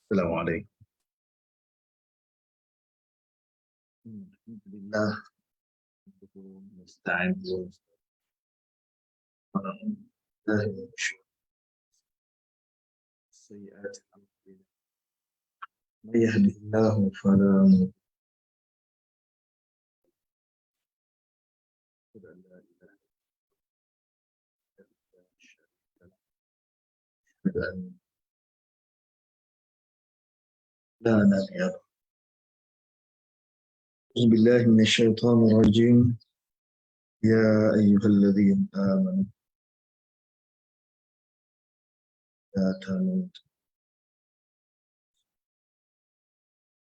Assalamualaikum. Alhamdulillah. Nasta'in سيئات أعمالنا من يهده الله فلا مضل له لا إله إلا الله شريك له أشهد أن لا نبي له أعوذ بالله من الشيطان الرجيم يا أيها الذين آمنوا لا تموتوا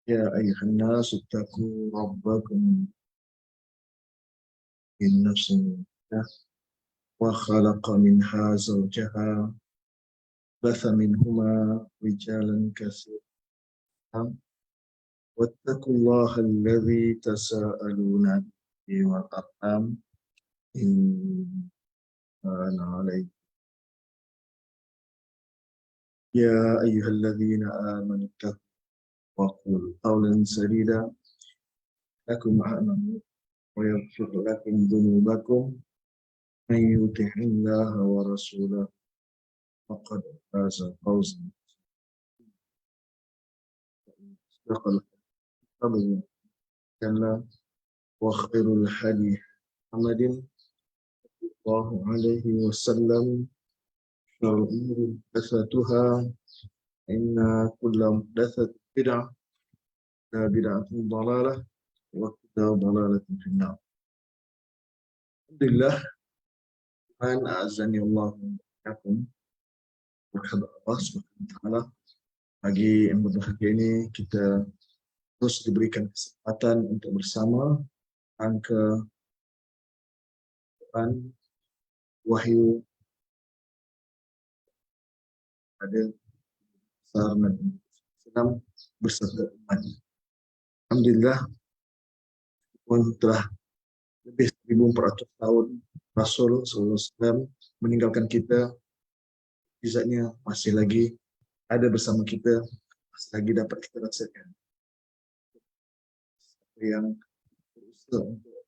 يا أيها الناس اتقوا ربكم من نفس واحدة وخلق منها زوجها بث منهما رجالا كثيرا واتقوا الله الذي تساءلون به والأرحام إن كان عليكم يا أيها الذين آمنوا اتقوا وقولوا قولا سديدا لكم أعمالكم ويغفر لكم ذنوبكم من يطع الله ورسوله فقد فاز فوزا عظيما كلا وخير الحديث محمد صلى الله عليه وسلم شر الأمور محدثاتها إن كل محدثة بدعة لا بدعة ضلالة وكل ضلالة في النار. Alhamdulillah, man azani Allah yakum berkata Allah Subhanahu wa taala, pagi yang berbahagia ini kita terus diberikan kesempatan untuk bersama angka Quran Wahyu pada besar Nabi Islam beserta umat. Alhamdulillah, pun telah lebih 1400 tahun Rasul SAW meninggalkan kita, izatnya masih lagi ada bersama kita, masih lagi dapat kita rasakan. Yang berusaha untuk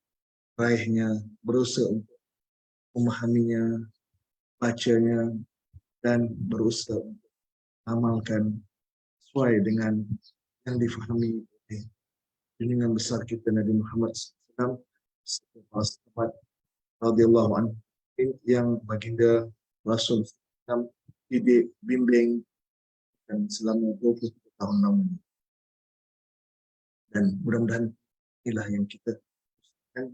meraihnya, berusaha untuk memahaminya, bacanya, dan berusaha untuk amalkan sesuai dengan yang difahami oleh junjungan besar kita Nabi Muhammad SAW radhiyallahu anhu, yang baginda Rasul SAW didik, bimbing dan selama 20 tahun lamanya. Dan mudah-mudahan inilah yang kita kan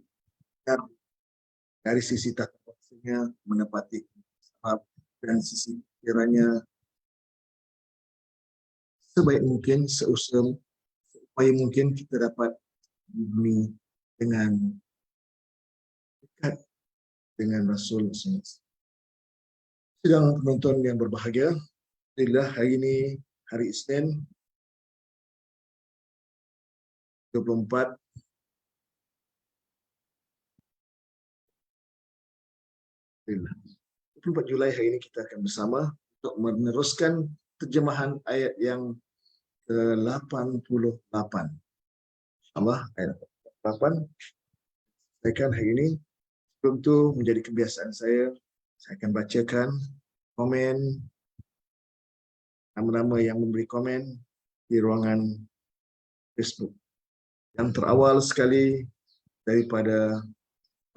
dari sisi tata laksanya menepati sebab dan sisi kiranya sebaik mungkin, seupaya mungkin kita dapat memahami dengan dekat dengan Rasul SAW. Sidang penonton yang berbahagia, alhamdulillah hari ini hari Isnin 24 Julai hari ini kita akan bersama untuk meneruskan terjemahan ayat yang ke-88. Allah ayat 88. Saya akan hari ini, sebelum itu menjadi kebiasaan saya akan bacakan komen nama-nama yang memberi komen di ruangan Facebook. Yang terawal sekali daripada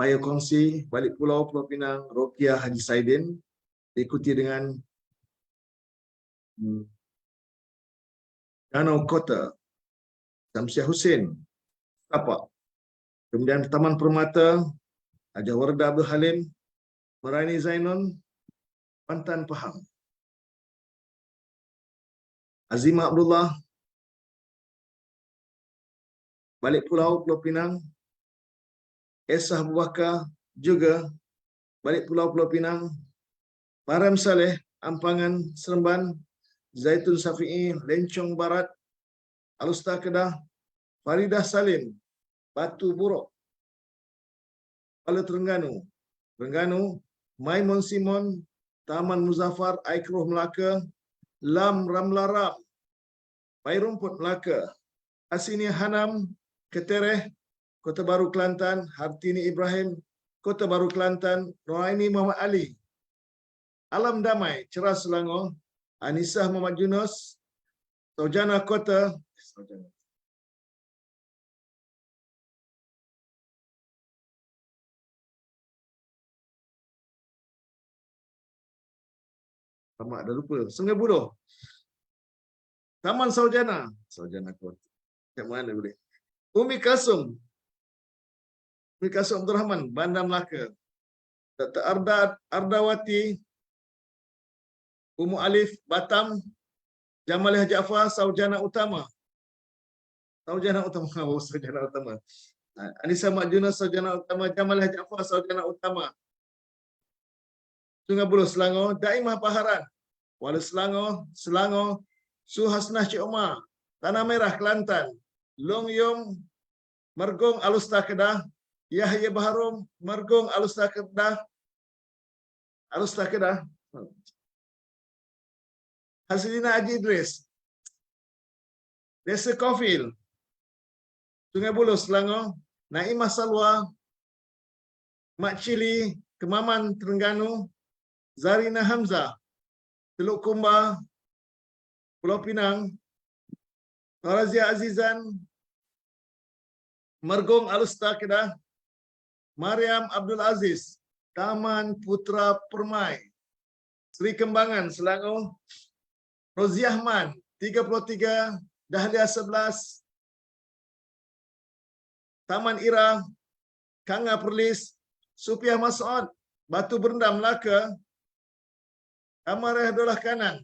Paya Kongsi, Balik Pulau, Pulau Pinang, Rokia Haji Saidin, diikuti dengan Danau Kota, Samsiah Hussein, Tapak. Kemudian Taman Permata, Haji Wardah Abdul Halim, Meraini Zainun, Pantan Pahang. Azimah Abdullah, Balik Pulau, Pulau Pinang. Esah Abu Bakar, juga Balik Pulau, Pulau Pinang. Maram Saleh, Ampangan, Seremban. Zaitun Safi'i, Lencong Barat. Alusta Kedah. Faridah Salim, Batu Buruk. Kuala Terengganu, Maimun Simon, Taman Muzaffar, Aikruh Melaka, Lam Ramlaram, Pai Rumput Melaka, Asini Hanam, Ketereh, Kota Baru Kelantan, Hartini Ibrahim, Kota Baru Kelantan, Rohaini Muhammad Ali, Alam Damai, Cerah Selangor, Anisah Muhammad Yunus, Saujana Kota, Tamat dah lupa. Sungai Buloh, Taman Saujana, Saujana Kota. Kat mana boleh? Umi Kasum, Umi Kasum Abdul Rahman, Bandar Melaka. Dr. Ardawati, Umu Alif, Batam, Jamalih Jaafar, Saujana Utama. Saujana Utama, oh, Saujana Utama. Anissa Mak Yunus, Saujana Utama, Jamalih Jaafar, Saujana Utama. Sungai Buloh, Selangor, Daimah Paharan, Kuala Selangor, Selangor, Suhasnah Cik Omar, Tanah Merah, Kelantan, Long Yong, Mergong, Alusta Kedah, Yahya Baharum, Mergong, Alusta Kedah, Alusta Kedah, Hasilina Haji Idris, Desa Kofil, Sungai Buloh, Selangor, Naimah Salwa, Mak Cili, Kemaman, Terengganu, Zarina Hamzah, Teluk Kumba, Pulau Pinang, Razia Azizan, Mergong Alusta Kedah, Mariam Abdul Aziz, Taman Putra Permai, Seri Kembangan, Selangor, Roziah Man, 33, Dahlia 11, Taman Ira, Kanga Perlis, Supiah Mas'ud, Batu Berendam, Melaka, Amarah Dolah Kanan,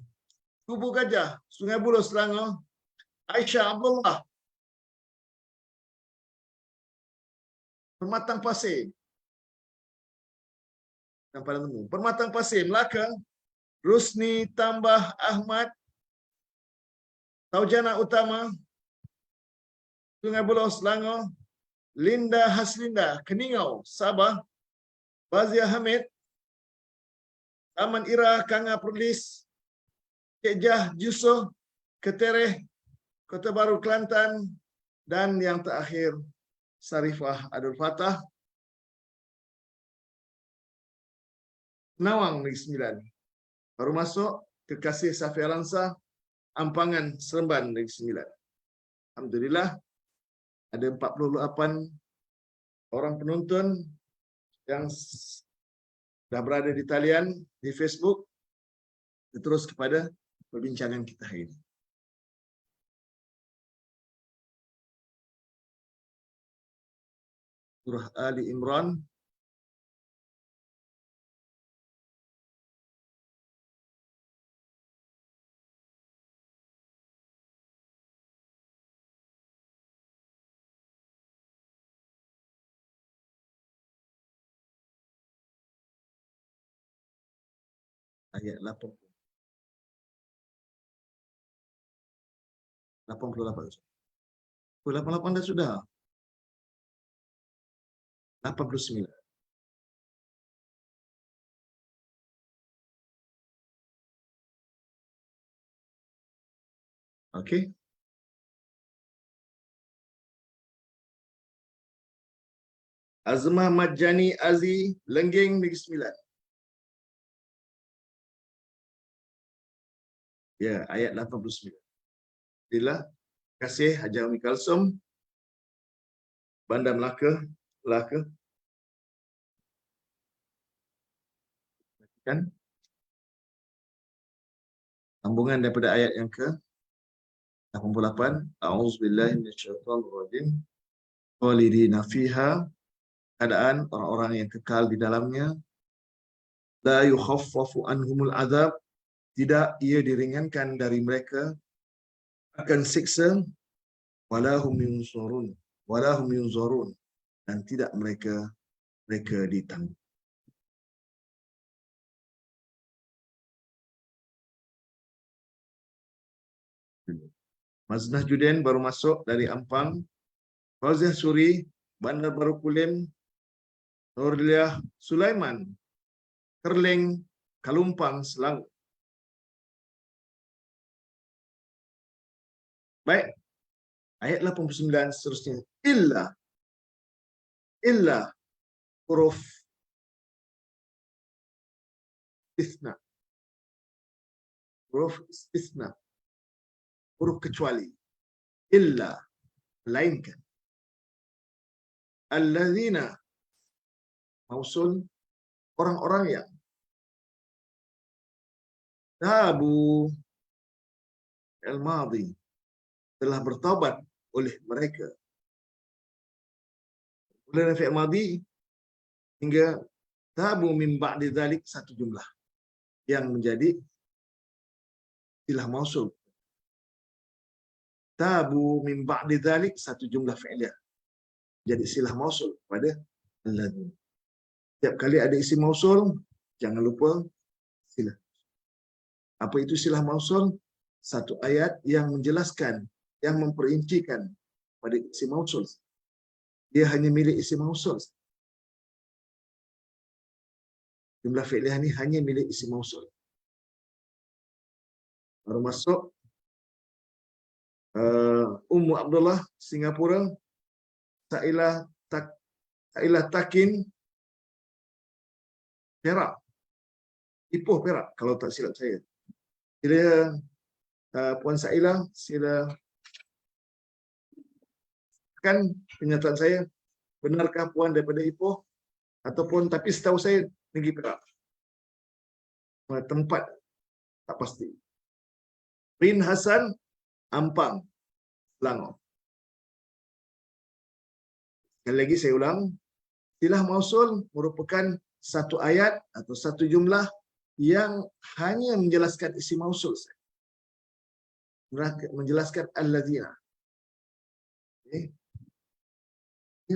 Kubu Gajah, Sungai Buloh, Selangor, Aisyah Abdullah, Permatang Pasir, Permatang Pasir, Melaka, Rusni Tambah Ahmad, Taujana Utama, Sungai Buloh, Selangor, Linda Haslinda, Keningau, Sabah, Bazia Hamid, Taman Ira, Kanga Perlis, Cik Jah Yusof, Ketereh, Kota Baru Kelantan, dan yang terakhir Sarifah Abdul Fatah, Nawang Negeri Sembilan. Baru masuk Kekasih Safi Alansa, Ampangan Seremban Negeri Sembilan. Alhamdulillah ada 48 orang penonton yang dah berada di talian di Facebook. Terus kepada perbincangan kita hari ini. Surah Ali Imran ayat 88. 88 dah sudah. 89. Okey. Azmah Majani Azi, Lenggeng Negeri Sembilan. Ya, ayat 89. Alhamdulillah. Terima kasih Haji Umi Kalsum, Bandar Melaka. Kan? Sambungan daripada ayat yang ke 88. A'udzubillahi minasyaitonirrajim. Khalidina fiha, keadaan orang-orang yang kekal di dalamnya. La yukhaffafu anhumul azab, tidak ia diringankan dari mereka akan siksa, walahum yunzarun, dan tidak mereka ditanggung. Maznah Juden baru masuk dari Ampang, Fauziah Suri, Bandar Baru Kulim, Nurliah Sulaiman, Kerling, kalumpang selang. Baik, ayat 89 seterusnya. Illa huruf istisna. Huruf istisna. Huruf kecuali. Illa, melainkan. Alladzina, mausul orang-orang yang tabu al-madi, telah bertaubat oleh mereka. Oleh fi'il madi hingga tabu min ba'di dzalik satu jumlah yang menjadi silah mausul. Tabu min ba'di dzalik satu jumlah fi'liyah. Jadi silah mausul pada alladzina. Setiap kali ada isim mausul, jangan lupa silah. Apa itu silah mausul? Satu ayat yang menjelaskan, yang memperincikan pada isim mausul. Dia hanya milik isim mausul. Jumlah fi'liyah ni hanya milik isim mausul. Baru masuk Ummu Abdullah Singapura, Sailah Takin Perak. Ipoh Perak kalau tak silap saya. Sila Puan Sailah, sila kan kenyataan saya, benarkah Puan daripada Ipoh ataupun tapi setahu saya negeri Perak. Tempat tak pasti. Bin Hasan Ampang, Selangor. Sekali lagi saya ulang, silah mausul merupakan satu ayat atau satu jumlah yang hanya menjelaskan isim mausul, menjelaskan alladzina. Ini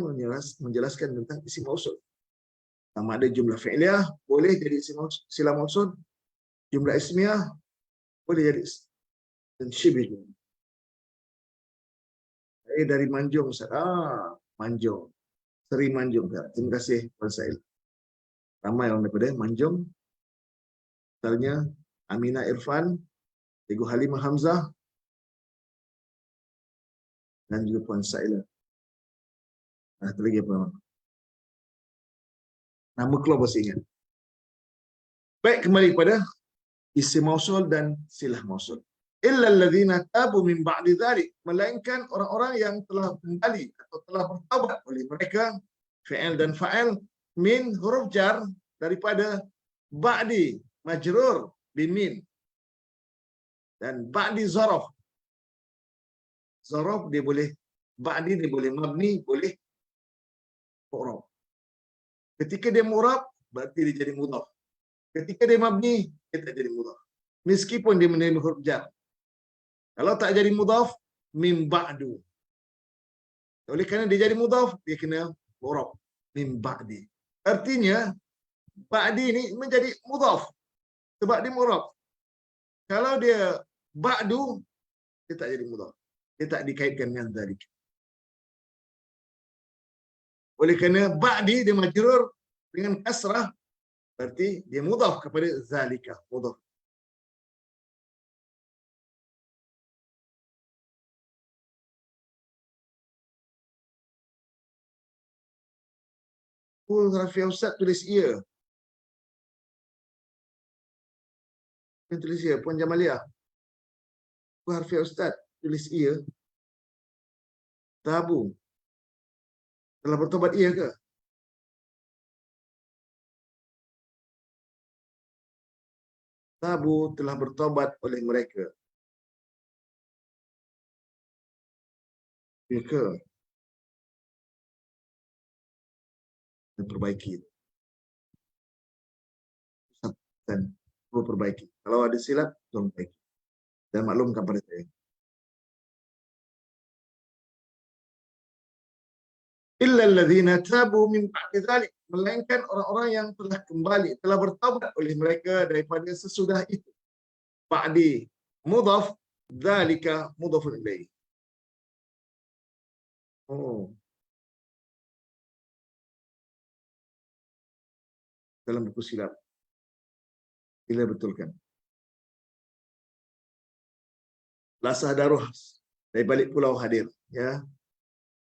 menjelaskan tentang isim mausul. Sama ada jumlah fi'liyah boleh jadi silah mausul, jumlah ismiyah boleh jadi dan syibih. Saya dari Manjung, Ustaz. Manjung. Seri Manjung. Terima kasih Puan Sail. Ramai orang daripada Manjung. Misalnya Aminah Irfan, Cikgu Halimah Hamzah dan juga Puan Saila. Itu lagi apa? Nama keluar masih ingat. Baik, kembali kepada isim mausul dan silah mausul. Illa alladzina tabu min ba'di dzalik, melainkan orang-orang yang telah kembali atau telah bertaubat oleh mereka, fi'il dan fa'il, min huruf jar daripada ba'di majrur bimin dan ba'di zaraf. Zaraf dia boleh ba'di, dia boleh mabni, boleh mu'rab. Ketika dia mu'rab berarti dia jadi mudhaf. Ketika dia mabni dia tak jadi mudhaf. Meskipun dia menerima huruf jar. Kalau tak jadi mudhaf, min ba'du. Oleh kerana dia jadi mudhaf, dia kena mu'rab. Min ba'di. Artinya, ba'di ni menjadi mudhaf. Sebab dia mu'rab. Kalau dia ba'du, dia tak jadi mudhaf. Dia tak dikaitkan dengan dzalik. Oleh kerana ba'di dia majrur dengan kasrah, berarti dia mudhaf kepada zalika. Mudhaf. Rafiah Ustaz tulis ia. Yang tulis ia, Puan Jamaliah. Rafiah Ustaz tulis ia. Tabu. Telah bertobat ia ke? Tabu telah bertobat oleh mereka. Ya ke? Dan perbaiki. Dan perlu perbaiki. Kalau ada silap, tolong perbaiki. Dan maklumkan pada saya. Illa alladzina tabu min ba'di dzalik, melainkan orang-orang yang telah kembali, telah bertaubat oleh mereka daripada sesudah itu. Ba'di mudhaf, dzalika mudhafun ilaih. Oh. Dalam buku silap. Sila betulkan. Lasah Darus dari balik pulau hadir, ya.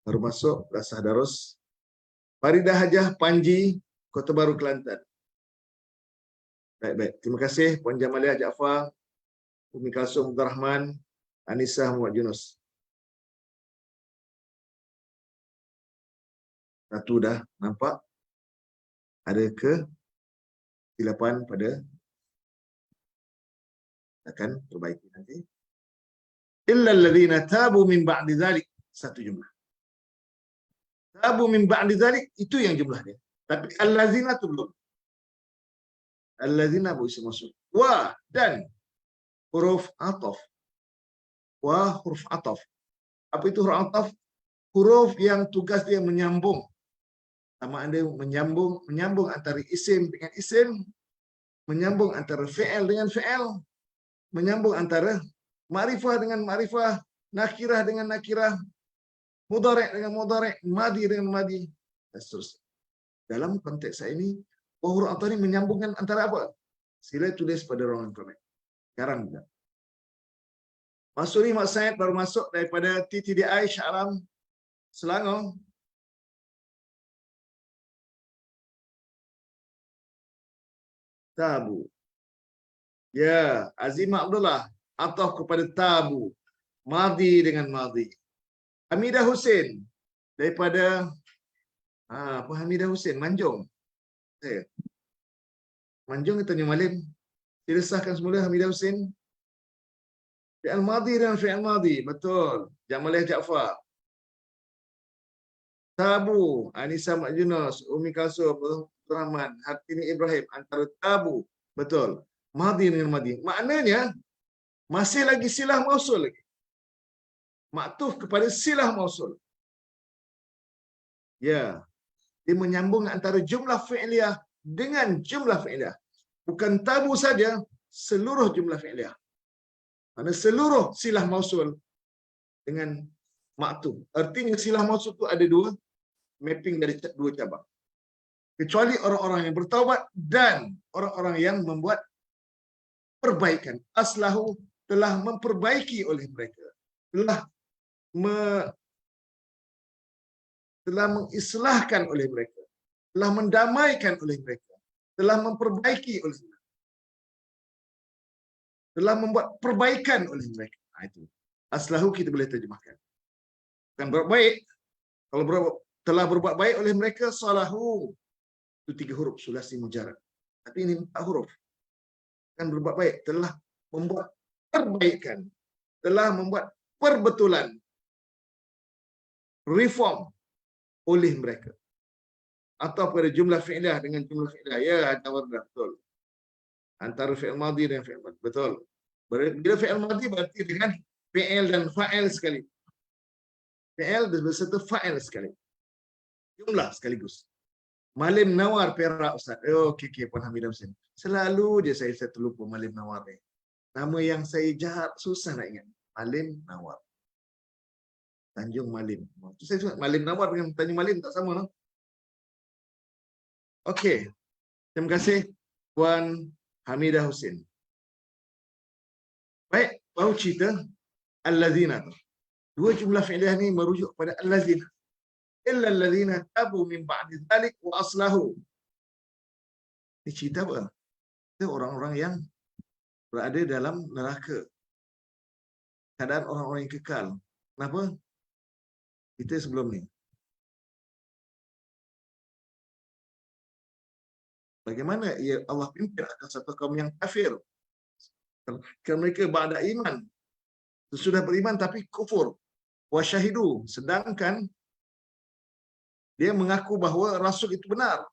Baru masuk Lasah Darus. Faridah Hajah Panji, Kota Baru, Kelantan. Baik. Terima kasih Puan Jamalia Jaafar, Umi Kalsum Abdul Rahman, Anissa Muhammad Yunus. Satu dah nampak. Ada kesilapan pada, akan perbaiki nanti. Illa alladhina tabu min ba'di dhalik. Satu jumlah. Tabu min ba'di dhalik, itu yang jumlah dia. Tapi allazina tu belum. Allazina bu isim maksud. Wa dan huruf ataf. Wa huruf ataf. Apa itu huruf ataf? Huruf yang tugas dia menyambung. Sama ada menyambung antara isim dengan isim, menyambung antara fi'il dengan fi'il, menyambung antara ma'rifah dengan ma'rifah, nakirah dengan nakirah, mudhari' dengan mudhari', madi dengan madi, dan seterusnya. Dalam konteks saya ini, huruf ataf ini menyambungkan antara apa? Sila tulis pada ruangan komen. Sekarang juga. Masuk ni Mak Syed baru masuk daripada TTDI Shah Alam Selangor. Tabu. Ya, Azimah Abdullah atau kepada tabu. Madi dengan madi. Hamidah Hussein daripada apa Hamidah Hussein? Manjung. Manjung ke Tanjung Malim? Sahkan semula Hamidah Hussein. Fi'al madi dan fi'al madi. Betul. Jamaliah Jaafar. Tabu. Anissa Mak Yunus. Umi Kalsum Abdul Rahman. Hartini Ibrahim. Antara tabu. Betul. Madi dengan madi. Maknanya masih lagi silah mausul lagi. Maktuf kepada silah mausul. Ya. Dia menyambung antara jumlah fi'liyah dengan jumlah fi'liyah. Bukan tabu saja, seluruh jumlah fi'liyah. Mana seluruh silah mausul dengan maktuf. Artinya silah mausul itu ada dua, mapping dari dua cabang. Kecuali orang-orang yang bertaubat dan orang-orang yang membuat perbaikan. Aslahu telah memperbaiki oleh mereka. Telah mengislahkan oleh mereka. Telah mendamaikan oleh mereka. Telah memperbaiki oleh mereka. Telah membuat perbaikan oleh mereka. Itu. Aslahu kita boleh terjemahkan. Bukan berbuat baik. Kalau telah berbuat baik oleh mereka, salahu. Itu 3 huruf, sulasi mujarad. Tapi ini 4 huruf. Kan berbuat baik. Telah membuat perbaikan. Telah membuat perbetulan. Reform oleh mereka. Atau pada jumlah fi'lah dengan jumlah fi'lah. Ya, ada warna. Betul. Antara fi'il madhi dan fi'il madhi. Betul. Bila fi'il madhi berarti dengan fi'il dan fa'il sekali. Fi'il berserta fa'il sekali. Jumlah sekaligus. Malim Nawar Perak Ustaz. Okey, Puan Hamidah Hussein. Selalu je saya terlupa Malim Nawar ni. Nama yang saya jahat, susah nak ingat. Malim Nawar. Tanjung Malim. Itu saya sebut Malim Nawar dengan Tanjung Malim tak sama, no? Okey. Terima kasih Puan Hamidah Hussein. Baik, baru cerita allazina tu. Dua jumlah fi'liyah ni merujuk pada allazina. Illa allazina tabu min ba'di dzalik wa aslahu. Ini cerita apa? Itu orang-orang yang berada dalam neraka. Keadaan orang-orang yang kekal. Kenapa? Kita sebelum ni. Bagaimana Allah pimpin akan satu kaum yang kafir? Kerana mereka ba'da iman. Sudah beriman tapi kufur. Wa syahidu. Sedangkan dia mengaku bahawa Rasul itu benar.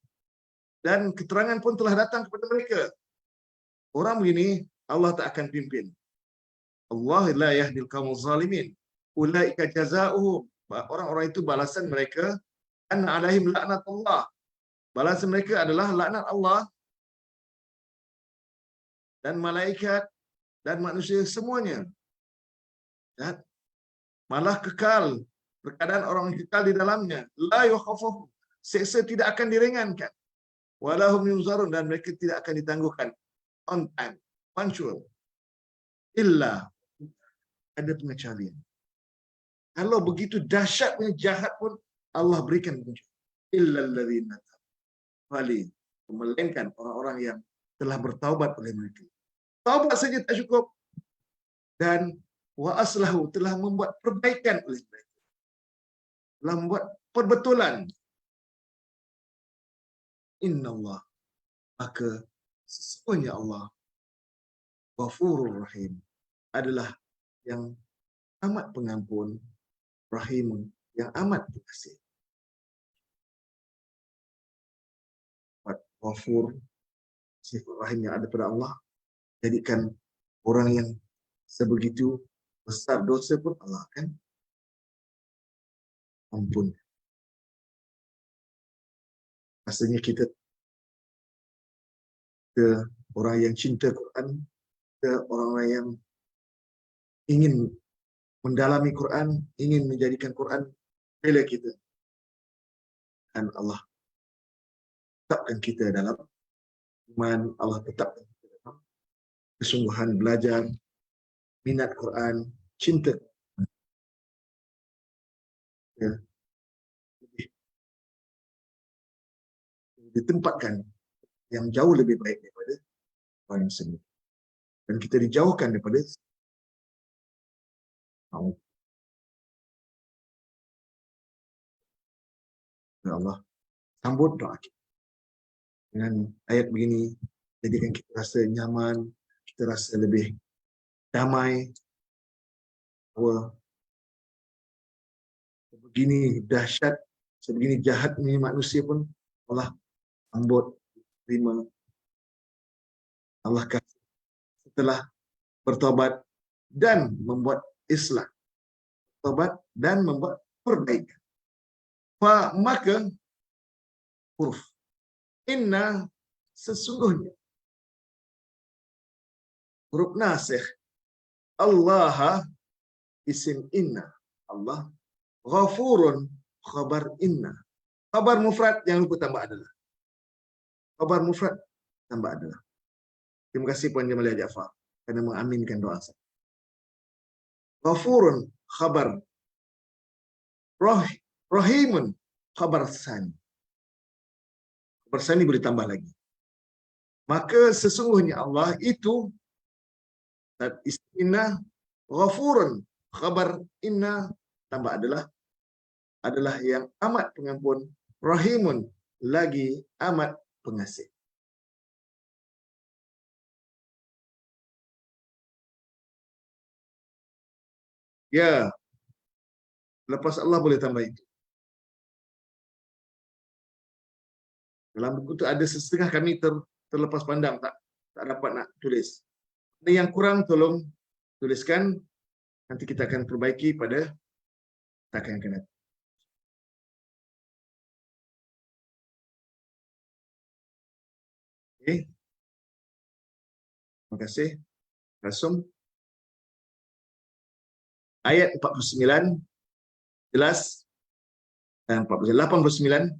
Dan keterangan pun telah datang kepada mereka. Orang begini, Allah tak akan pimpin. Allah la yahdil qaumaz zalimin. Ulaika jazaohum. Orang-orang itu balasan mereka anna alaihim laknatullah. Balasan mereka adalah laknat Allah dan malaikat dan manusia semuanya. Dan malah kekal. Perkataan orang kekal di dalamnya. La yukhafaf. Seksa tidak akan diringankan. Walahum yunzarun. Dan mereka tidak akan ditangguhkan. on time, punctual. Illa, ada pengecualian. Kalau begitu dahsyatnya jahat pun Allah berikan pengecualian. Illa alladzina tabu, melainkan orang-orang yang telah bertaubat oleh mereka. Taubat saja tak cukup, dan wa aslahu, telah membuat perbaikan oleh mereka, telah membuat perbetulan. Innallah, maka sesungguhnya Allah Ghafurur Rahim, adalah yang amat pengampun, Rahim, yang amat pengasih. Ghafur, sifat Rahim yang ada pada Allah, jadikan orang yang sebegitu besar dosa pun Allah akan ampun. Rasanya kita ke orang yang cinta Quran, ke orang yang ingin mendalami Quran, ingin menjadikan Quran bela kita, dan Allah tetapkan kita dalam iman, Allah tetapkan kita dalam kesungguhan belajar, minat Quran, cinta. Ya. Ditempatkan yang jauh lebih baik daripada orang yang sendiri. Dan kita dijauhkan daripada ya Allah, sambut doa kita dengan ayat begini, jadikan kita rasa nyaman, kita rasa lebih damai, bahwa begini dahsyat, sebegini jahatnya manusia pun Allah sambut, terima. Allah kasih setelah bertobat dan membuat islah, tobat dan membuat perbaikan. Maka huruf inna, sesungguhnya huruf nasikh, Allah, isim inna, Allah, Ghafurun, khabar inna. Khabar mufrad yang lupa tambah adalah. Khabar mufrad tambah adalah. Terima kasih Puan Jamalia Jaafar kerana mengaminkan doa saya. Ghafurun, khabar. Rahimun, khabar sani. Khabar sani boleh tambah lagi. Maka sesungguhnya Allah itu, inna, Ghafurun, khabar inna, tambah adalah yang amat pengampun, Rahimun, lagi amat pengasih. Ya, lepas Allah boleh tambah itu. Dalam buku itu ada setengah kami terlepas pandang, tak dapat nak tulis. Yang kurang tolong tuliskan, nanti kita akan perbaiki pada takan yang akan datang. Okay. Terima kasih. Rasum. Ayat 49 jelas, dan 89.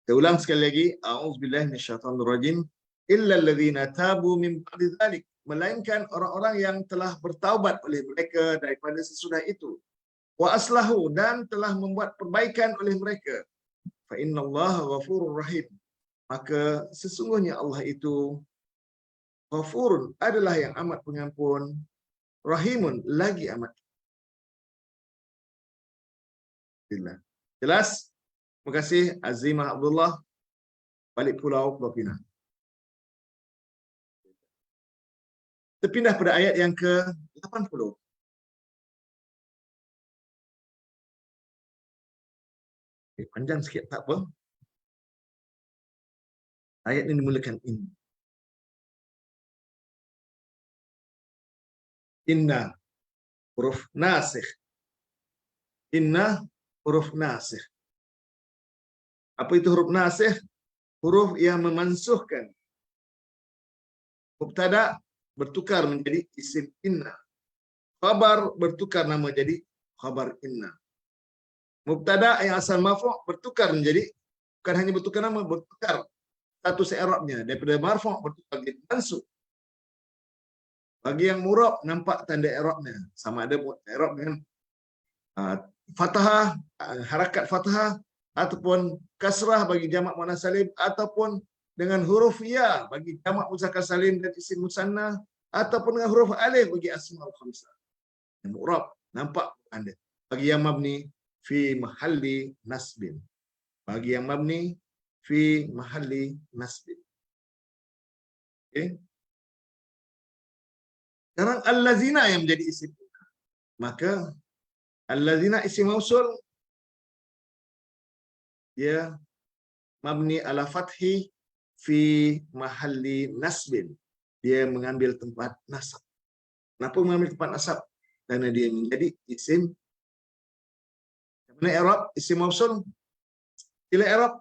Saya ulang sekali lagi. A'udzubillahi minasyaitonirrajim. Illa alladzina tabu min ba'di dzalik, melainkan orang-orang yang telah bertaubat oleh mereka daripada sesudah itu. Wa aslahu, dan telah membuat perbaikan oleh mereka. Fa innallaha ghafurur rahim, maka sesungguhnya Allah itu Ghafurun, adalah yang amat pengampun, Rahimun, lagi amat. Jelas? Terima kasih Azimah Abdullah, balik Pulau Pulau Pinang. Kita pindah pada ayat yang ke-80. Panjang sikit, tak apa. Ayat ini dimulakan in. Inna, huruf nasikh. Inna, huruf nasikh. Apa itu huruf nasikh? Huruf yang memansuhkan. Mubtada bertukar menjadi isim inna. Khabar bertukar nama jadi khabar inna. Mubtada yang asal marfu' bertukar menjadi, bukan hanya bertukar nama, bertukar status i'rabnya daripada marfu' bertukar jadi mansub. Bagi yang murab nampak tanda i'rabnya, sama ada i'rab dengan fathah, harakat fathah, ataupun kasrah bagi jamak muannas salim, ataupun dengan huruf ya bagi jamak muzakkar salim dan isim musanna, ataupun dengan huruf alif bagi asmaul khamsah. Yang mu'rab nampak anda. Bagi yang mabni fi mahalli nasbin. Bagi yang mabni fi mahalli nasbin. Okey. Sekarang allazina yang menjadi isim. Maka allazina isim mausul dia mabni ala fathi fi mahalli nasbin. Dia mengambil tempat nasab. Kenapa mengambil tempat nasab? Karena dia menjadi isim. Mana i'rab isim mausul? Sila i'rab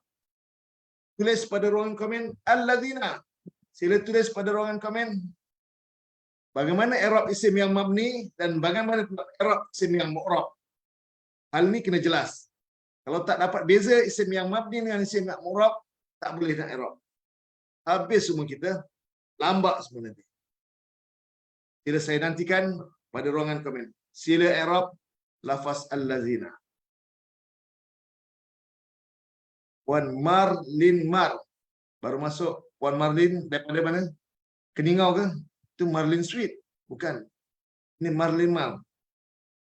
tulis pada ruangan komen allazina. Sila tulis pada ruangan komen bagaimana i'rab isim yang mabni dan bagaimana i'rab isim yang mu'rab. Hal ini kena jelas. Kalau tak dapat beza isim yang mabni dengan isim yang mu'rab, tak boleh nak i'rab. Habis semua kita, lambat semua nanti. Sila saya nantikan pada ruangan komen. Sila i'rab lafaz allazina. Puan Marlin Mar baru masuk. Puan Marlin daripada mana? Keningau ke? Itu Marlin Street. Bukan. Ini Marlin Mar.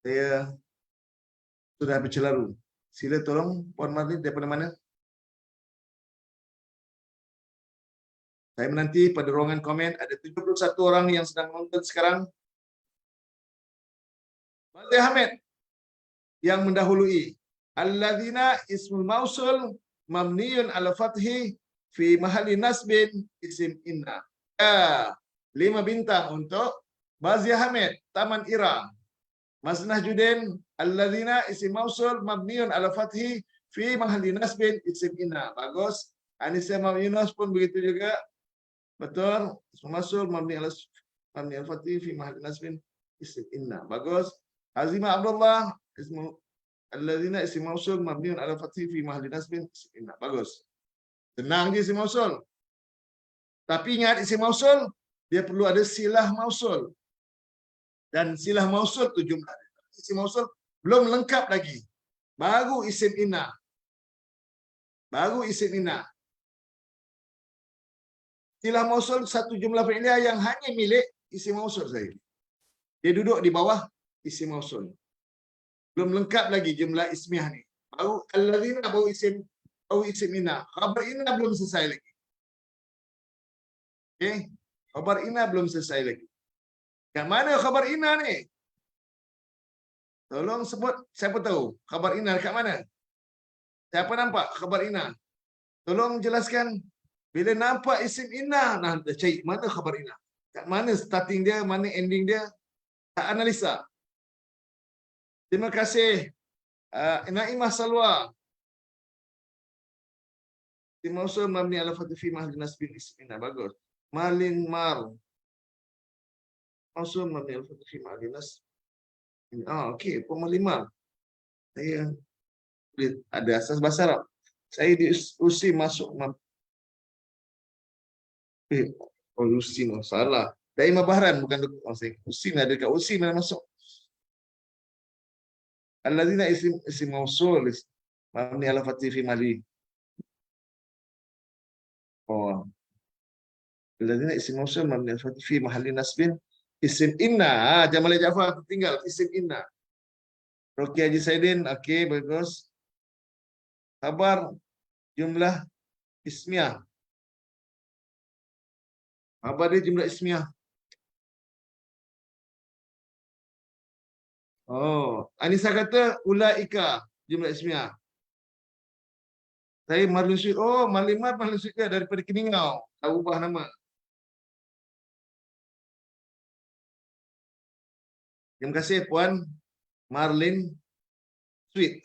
Saya sudah bercelaru. Sila tolong Puan Marlin daripada mana? Saya menanti pada ruangan komen ada 71 orang yang sedang menonton sekarang. Mazli Hamid yang mendahului. Alladzina ismul mausul mabniun ala fathi fi mahalli nasbin isim inna. Ya, 5 bintang untuk Mazli Hamid, Taman Ira. Masnah Judin, alladzina isim mausul mabniun ala fathi fi mahalli nasbin isim inna. Bagus. Anissa Yunus pun begitu juga. Betul. Ism mausul mabni ala fathi fi mahalli nasbin isim inna. Bagus. Azimah Abdullah ismu alladzina isim mausul mabniun ala fathi fi mahalli nasbin isim inna. Bagus. Tenang je isim mausul. Tapi ingat isim mausul dia perlu ada silah mausul. Dan silah mausul tu jumlah. Isim mausul belum lengkap lagi. Baru isim inna. Baru isim inna. Silah mausul satu jumlah fi'liyah yang hanya milik isim mausul saya. Dia duduk di bawah isim mausul. Belum lengkap lagi jumlah ismiah ni. Baru alladzina baru isim inna. Khabar inna belum selesai lagi. Okey. Khabar inna belum selesai lagi. Yang mana khabar inna ni? Tolong sebut, siapa tahu khabar inna dekat mana? Siapa nampak khabar inna? Tolong jelaskan. Bila nampak isim inna, nah cari mana khabar inna? Kat mana starting dia, mana ending dia? Tak analisa. Terima kasih. Naimah Salwa. Isim mausul mabni ala fathi fi mahalli nasbin isim inna. Bagus. Malin Mar. Mausul mabni ala fathi fi mahalli nasbin. Okey, pemelimar. Saya ada asas bahasa Arab. Saya diusi masuk Usin, salah. Dari Bahran bukan dekat Usin, ada dekat Usin mana masuk. Alladzina isim mausul mabni ala fathi fi mali. Oh. Alladzina isim mausul mabni ala fathi fi mahalli nasbin isim inna. Jamal Jafar tinggal isim inna. Roki Haji Saidin, okey, bagus. Khabar jumlah ismiah. Apa dia jumlah ismiah? Oh, Anissa kata ulaika jumlah ismiah. Saya Marlin Street. Oh, Marlimat Marlin Street daripada Keningau. Tak ubah nama. Terima kasih Puan Marlin Street.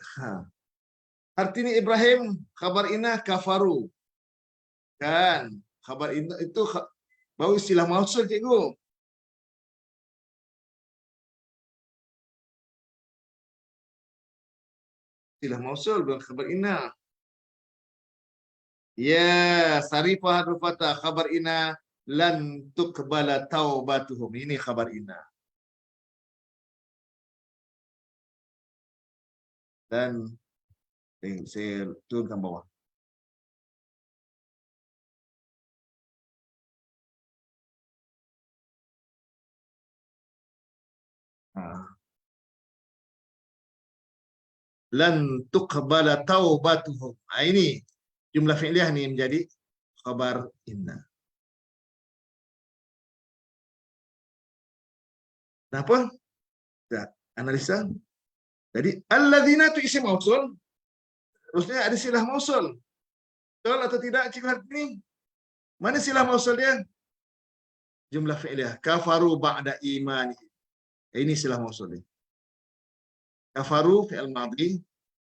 Hartini Ibrahim, khabar inah kafaru. Kan, khabar inah itu baru istilah mausul cikgu. Istilah mausul bukan khabar inah. Ya, sarifah harfu fathah. Khabar inna lan tuqbala taubatuhum. Ini khabar inna. Dan saya turunkan bawah. Ha. Lan tuqbala taubatuhum. Ini jumlah fi'liyah ni menjadi khabar inna. Kenapa? Kita analisa. Jadi alladzina itu isim mausul, harusnya ada silah mausul. Betul atau tidak Cik Hartini? Mana silah mausul dia? Jumlah fi'liyah. Kafaru ba'da imani. Ini silah mausul dia. Kafaru fi'il madhi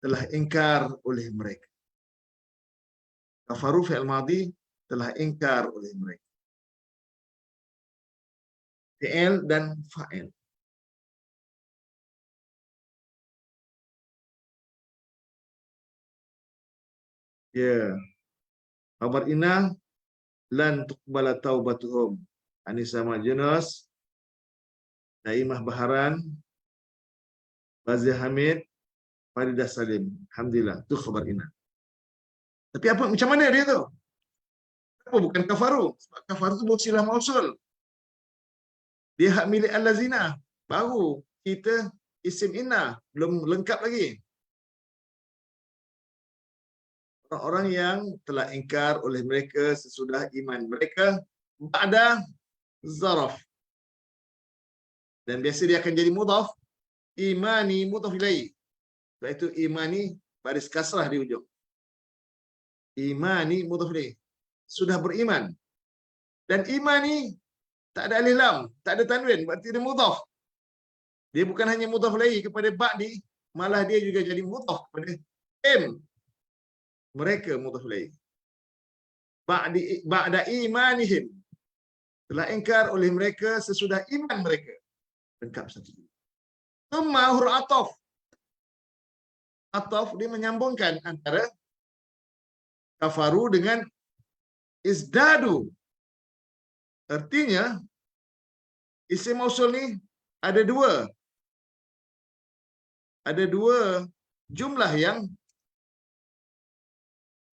telah ingkar oleh mereka. Kafaru fi'il madhi telah ingkar oleh mereka. Fi'il dan fa'il. Ya. Khabar inna lan tuqbala taubatuhum. Anisa Majunus, Naimah Baharan, Bazia Hamid, Faridah Salim. Alhamdulillah, itu khabar inna. Tapi apa macam mana dia tu? Apa bukan kafaru? Sebab kafaru itu bukan silah mausul. Dia hak milik allazina. Baru kita isim inna, belum lengkap lagi. Orang-orang yang telah ingkar oleh mereka sesudah iman mereka ba'da zaraf. Dan biasa dia akan jadi mudhaf, imani mudhaf ilaih. Sebab itu imani baris kasrah di ujung. Imani mudhaf ilaih. Sudah beriman. Dan imani tak ada alif lam, tak ada tanwin, berarti dia mudhaf. Dia bukan hanya mudhaf ilaih kepada ba'di, malah dia juga jadi mudhaf kepada im. Mereka mudhaf ilaih. Ba'da imanihim. Telah ingkar oleh mereka sesudah iman mereka. Lengkap satu. Thumma huruf ataf. Ataf dia menyambungkan antara kafaru dengan izdadu. Artinya isim mausul ni ada dua. Ada dua jumlah yang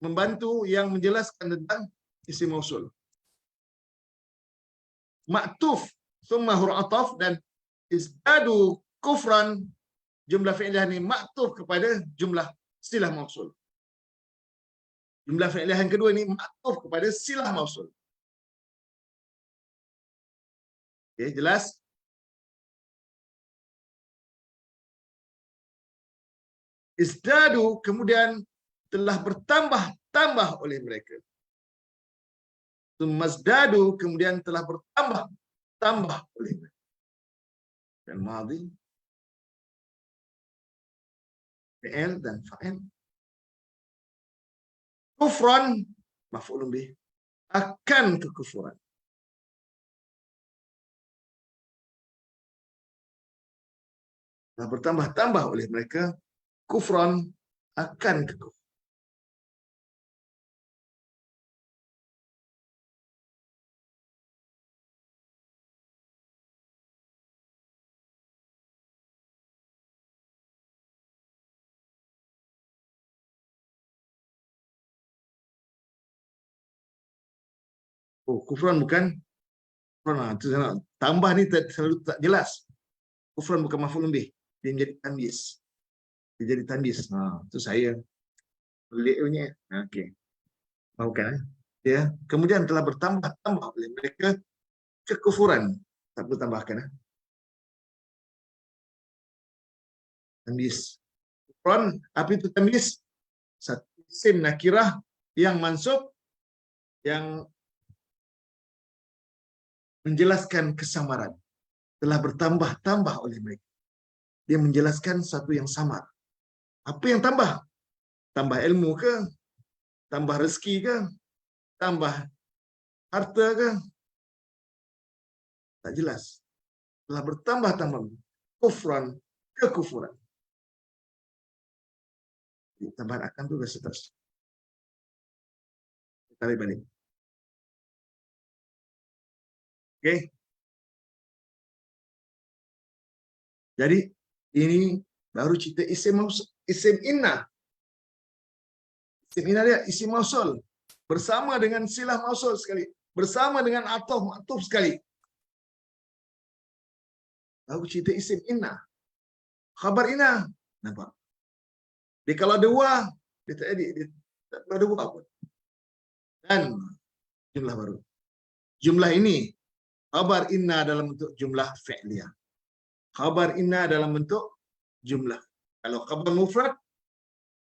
membantu yang menjelaskan tentang isim mausul. Ma'tuf thumma huruf ataf dan izdadu kufran, jumlah fi'liyah ni ma'tuf kepada jumlah silah mausul. Jumlah fi'liyah yang kedua ni ma'tuf kepada silah mausul. Okey, jelas? Izdadu kemudian telah bertambah-tambah oleh mereka. Mazdadu kemudian telah bertambah-tambah oleh mereka. Dan madhi, fi'il dan fa'il. Kufran, maf'ulun bih, akan kekufuran. Telah bertambah-tambah oleh mereka kufran, akan kekufuran. Oh, kufran bukan kufran. Itu sana. Tambah ni selalu tak jelas. Kufran bukan maf'ulun bih. Dia menjadi tanbis. Dia jadi tanbis. Itu saya pelik punya. Okey. Bukan. Ya. Kemudian telah bertambah-tambah oleh mereka kekufuran. Tak perlu tambahkan. Tanbis. Kufran, apa itu tanbis? Satu isim nakirah yang mansub, yang menjelaskan kesamaran. Telah bertambah-tambah oleh mereka. Dia menjelaskan satu yang samar. Apa yang tambah? Tambah ilmu ke? Tambah rezeki ke? Tambah harta ke? Tak jelas. Telah bertambah-tambah. Kufran, kekufuran. Tambahan akan tu rasa tak. tarik balik. Okey. Jadi ini baru cerita isim inna. Isim inna dia isim mausul bersama dengan silah mausul sekali, bersama dengan ataf maktuf sekali. Baru cerita isim inna. Khabar inna. Nampak? Dia kalau ada wa, dia tak ada wa pun. Dan jumlah baru. Jumlah ini khabar inna dalam bentuk jumlah fi'liyah. Khabar inna dalam bentuk jumlah. Kalau khabar mufrad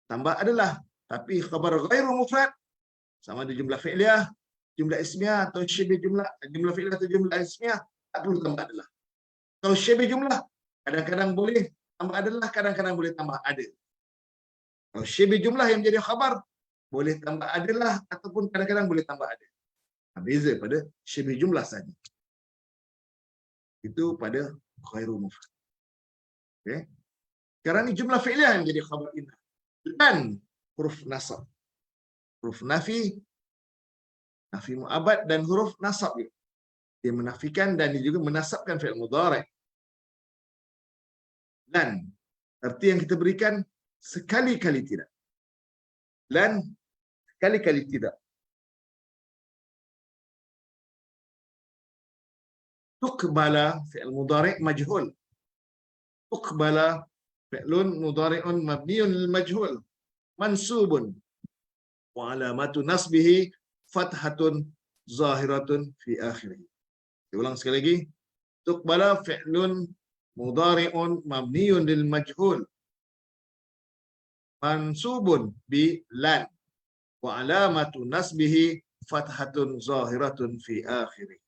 tambah adalah, tapi khabar ghairu mufrad sama ada jumlah fi'liyah, jumlah ismiyah atau syibih jumlah fi'liyah atau jumlah ismiyah, tak perlu tambah adalah. Kalau syibih jumlah kadang-kadang boleh tambah adalah, kadang-kadang boleh tambah ada. Kalau syibih jumlah yang menjadi khabar boleh tambah adalah ataupun kadang-kadang boleh tambah ada. Beza pada syibih jumlah saja. Itu pada ghairu mufrad. Okey. Sekarang ni jumlah fi'liyah yang jadi khabar inna. Dan huruf nasab. Huruf nafi mu'abbad dan huruf nasab juga. Dia menafikan dan dia juga menasabkan fi'il mudhari'. Dan arti yang kita berikan sekali-kali tidak. Dan sekali-kali tidak. Tuqbala fi'il mudhari' majhul. Tuqbala fi'lun mudhari'un mabniun lil majhul mansubun wa alamatu nasbihi fathatun zahiratun fi akhirih. Ulang sekali lagi. Tuqbala fi'lun mudhari'un mabniun lil majhul mansubun bi lan wa alamatu nasbihi fathatun zahiratun fi akhirih.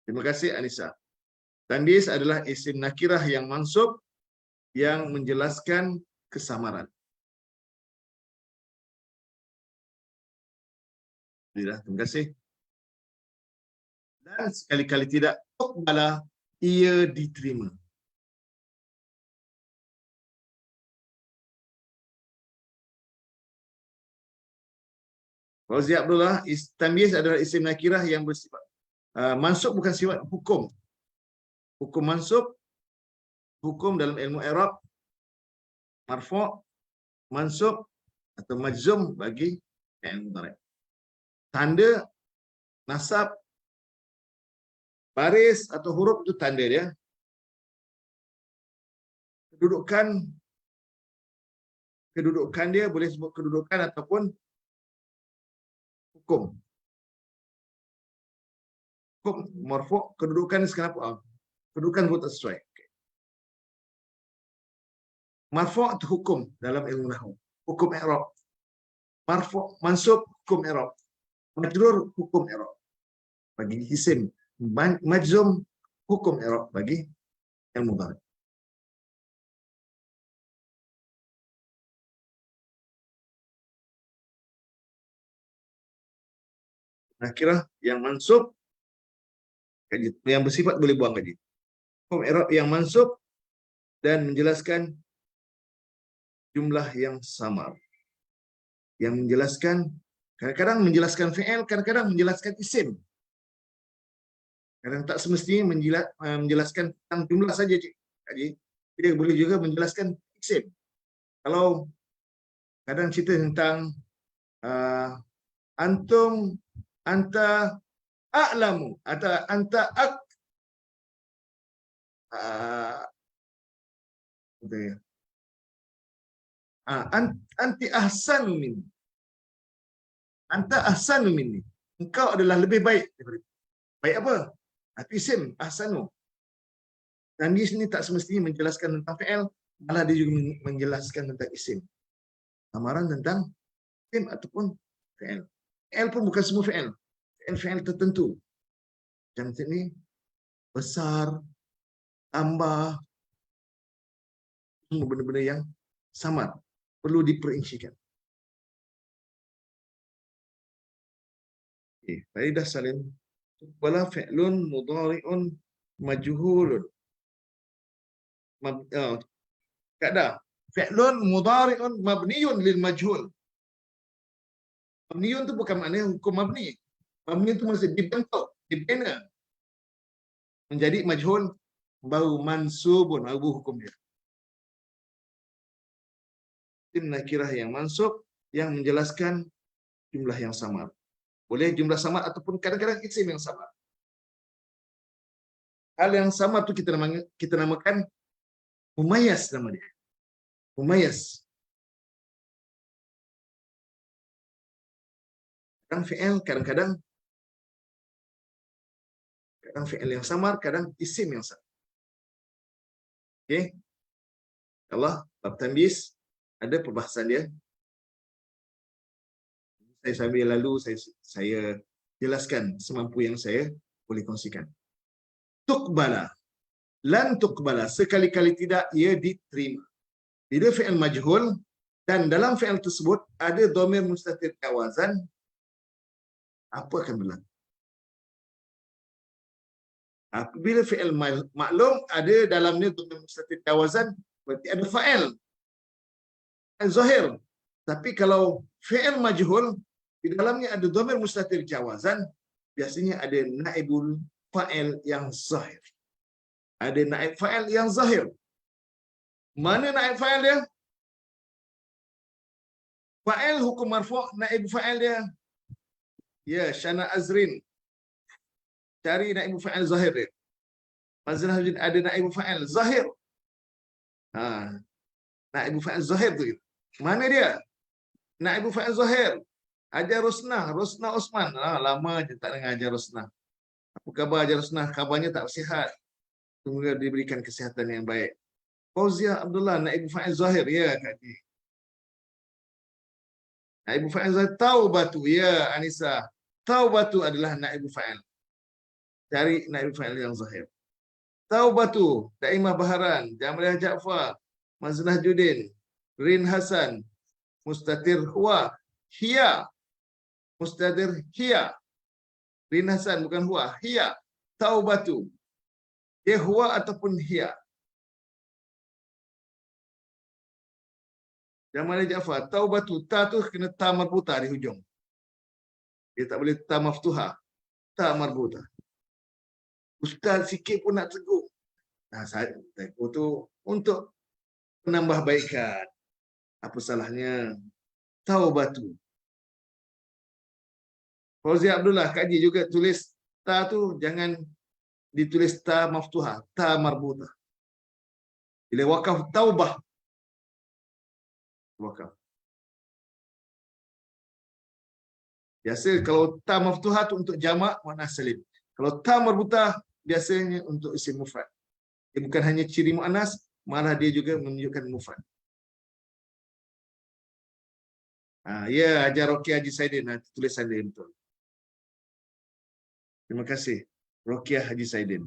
Terima kasih Anissa. Tandis adalah isim nakirah yang mansub yang menjelaskan kesamaran. Terima kasih. Dan sekali-kali tidak, tuqbala, ia diterima. Fauzi Abdullah, tandis adalah isim nakirah yang bersifat mansub, bukan sifat hukum. Hukum mansub, hukum dalam ilmu i'rab, marfu', mansub atau majzum bagi fi'il mudhari'. Tanda nasab, baris atau huruf itu tanda dia. Kedudukan dia boleh sebut kedudukan ataupun hukum. Hukum marfu' kedudukan kenapa? Kedudukan pun tak sesuai. Marfu' itu hukum dalam ilmu nahwu, hukum i'rab. Marfu', mansub, hukum i'rab. Majrur, hukum i'rab bagi isim. Majzum, hukum i'rab bagi ilmu mudhari'. Nakirah yang mansub, yang bersifat boleh buang gaji. Hukum i'rab yang mansub dan menjelaskan jumlah yang samar. Yang menjelaskan, kadang-kadang menjelaskan fi'il, kadang-kadang menjelaskan isim. Kadang tak semestinya menjelaskan tentang jumlah saja, Cik. Dia boleh juga menjelaskan isim. Kalau kadang cerita tentang antum, anta a'lamu atau anta anti ahsanu minni. Anta ahsanu minni. Engkau adalah lebih baik daripada. Baik apa? Isim ahsanu. Dan di sini tak semestinya menjelaskan tentang fi'il, malah dia juga menjelaskan tentang isim. Amaran tentang isim ataupun fi'il. Fi'il pun bukan semua fi'il. Fi'il tertentu. Macam ni besar, tambah, semua benda-benda yang samar, perlu diperincikan. Faedah salin. Wala fi'lun mudhari'un majhulun. Tak ada. Fi'lun mudhari'un mabniun lil majhul. Mabniun tu bukan maknanya hukum mabni. Mabni itu mesti dibentuk, dibina menjadi majhul, baru mansubun, baru hukum dia. Ini nakirah yang mansub yang menjelaskan jumlah yang samar. Boleh jumlah samar ataupun kadang-kadang isim yang samar. Hal yang samar tu kita namakan mumayyiz nama dia. Mumayyiz. Kadang fi'il yang samar, kadang isim yang samar. Okey. Allah bab tamyiz ada perbahasan dia. Saya sambil lalu saya jelaskan semampu yang saya boleh kongsikan. Tuqbala, lan tuqbala, sekali-kali tidak ia diterima. Bila fi'il majhul dan dalam fi'il tersebut ada dhamir mustatir jawazan, apa akan berlaku? Apabila fi'il maklum ada dalamnya dhamir mustatir jawazan, berarti ada fa'il zahir. Tapi kalau fi'il majhul di dalamnya ada dhamir mustatir jawazan, biasanya ada naibul fa'il yang zahir. Ada naib fa'il yang zahir. Mana naib fa'il dia? Fa'il hukum marfu', naib fa'il dia. Ya, Syana Azrin. Cari naib fa'il zahir dia. Mazhar ada naib fa'il zahir. Naib fa'il zahir tu. Mana dia? Naib fa'il zahir. Ajar Rosnah Osman. Lama je tak dengar Ajar Rosnah. Apa khabar Ajar Rosnah? Khabarnya tak sihat. Semoga diberikan kesihatan yang baik. Fauzia Abdullah, naib fa'il zahir. Ya, Kak Ji. Naib fa'il zahir. Taubatu. Ya, Anissa. Taubatu adalah naib fa'il. Cari naib fa'il yang zahir. Taubatu, Daimah Baharan, Jamaliah Jaafar, Maznah Judin, Rin Hasan, Mustatir Huwa, Hiya. Mustatir Hiya. Rin Hasan bukan Huwa, Hiya. Taubatu. Dia Huwa ataupun Hiya. Jamaliah Jaafar, Taubatu. Ta tu kena ta marbuta di hujung. Dia tak boleh ta maftuha. Ta marbuta. Ustaz sikit pun nak tegur. Saya tegur tu untuk menambah baikan. Apa salahnya? Taubatu. Fauzi Abdullah, Kak Haji juga tulis ta tu jangan ditulis ta maftuha, ta marbuta. Bila wakaf taubah. Wakaf. Biasa kalau ta maftuha tu untuk jamak muannas salim. Kalau ta marbutah biasanya untuk isim mufrad. Dia bukan hanya ciri muannas, malah dia juga menunjukkan mufrad. Ya, ajar Rokiah Haji Saidin, tulisan dia betul. Terima kasih, Rokiah Haji Saidin.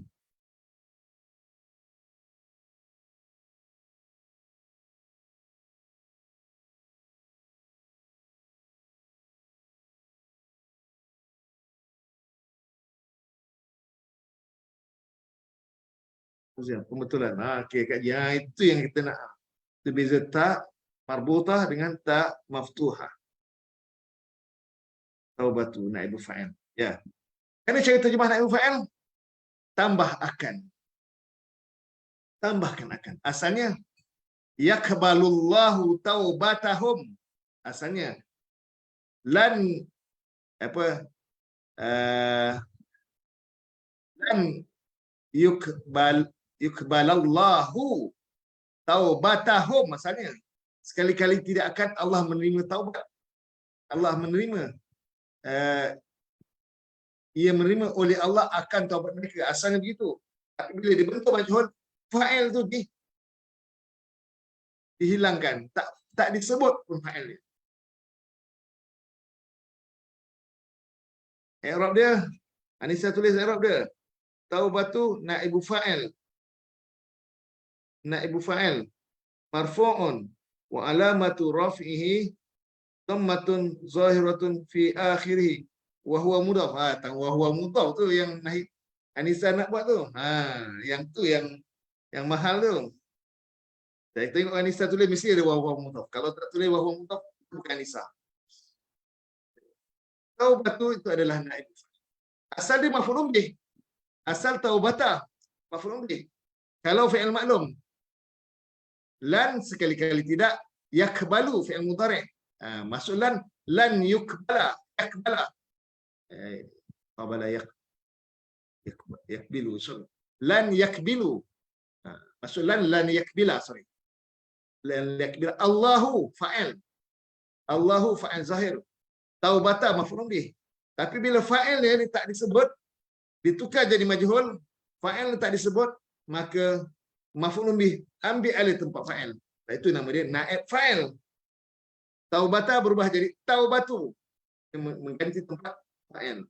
Pembetulan. Okey, Kak Ji. Itu yang kita nak. Itu beza ta marbutah dengan ta maftuhah. Taubatu, naib fa'il. Ya. Ini cara terjemah naib fa'il. Tambah akan. Tambahkan akan. Asalnya yakbalullahu taubatahum. Asalnya lan apa? Lan yukbalallahu taubatahum. Asalnya sekali-kali tidak akan Allah menerima taubat. Allah menerima ia menerima oleh Allah akan taubat mereka. Asalnya begitu. Tapi bila dibentuk majhul, fa'il tu dihilangkan. Tak disebut pun fa'il dia. I'rab dia, Anissa tulis i'rab dia. Taubatu naibu fa'il. Naibu fa'il. Marfu'un. Wa alamatu raf'ihi dhammatun zahiratun fi akhirih. Wa huwa mudhaf. Wa huwa mudhaf tu yang Anissa nak buat tu. Yang tu yang mahal tu. Saya tengok Anissa tulis mesti ada waw mudhaf. Kalau tak tulis waw mudhaf bukan Anissa. Taubatu itu adalah naib. Asal dia maf'ulun bih. Asal taubata maf'ulun bih. Kalau fi'il maklum, lan sekali-kali tidak, yakbalu fi'il mudhari'. Maksud lan yukbala, yakbala. Qabala yakbilu, sorry. Lan yakbilu. Maksud lan yakbila, sorry. Lan yakbila. Allahu fa'il. Allahu fa'il zahir. Taubata maf'ulun bih. Tapi bila fa'il dia tak disebut, ditukar jadi majhul, fa'il tak disebut, maka maf'ulun bih ambil alih tempat fa'il. Itu nama dia naib fa'il. Taubata berubah jadi taubatu, mengganti tempat fa'il.